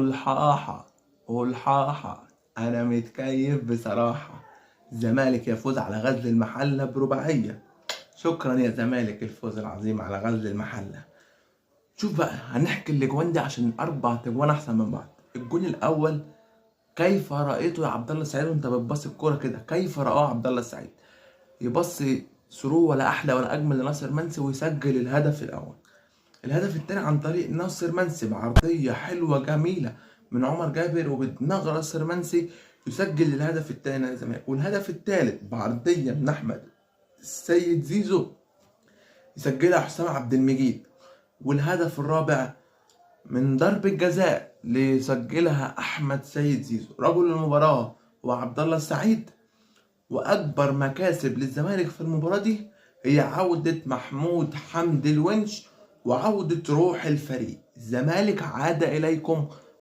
والحاحة والحاحة أنا متكيف بصراحة. الزمالك يفوز على غزل المحلة برباعية. شكرا يا زمالك، الفوز العظيم على غزل المحلة. شوف بقى، هنحكي الاجوان دي عشان 4 اجوان احسن من بعض. الجون الاول، كيف رأيته يا عبد الله السعيد وانت بتبص الكوره كده؟ كيف رآه عبد الله السعيد؟ يبص ثرو ولا احلى ولا اجمل لناصر منسي ويسجل الهدف الاول. الهدف الثاني عن طريق ناصر منسي بعرضيه حلوه جميله من عمر جابر وبدماغ ناصر منسي يسجل الهدف الثاني للزمالك. والهدف الثالث بعرضيه من احمد السيد زيزو يسجلها حسام عبد المجيد. والهدف الرابع من ضربة جزاء ليسجلها أحمد سيد زيزو. رجل المباراة وعبد الله السعيد. وأكبر مكاسب للزمالك في المباراة دي هي عودة محمود حمدي الونش وعودة روح الفريق. الزمالك عاد إليكم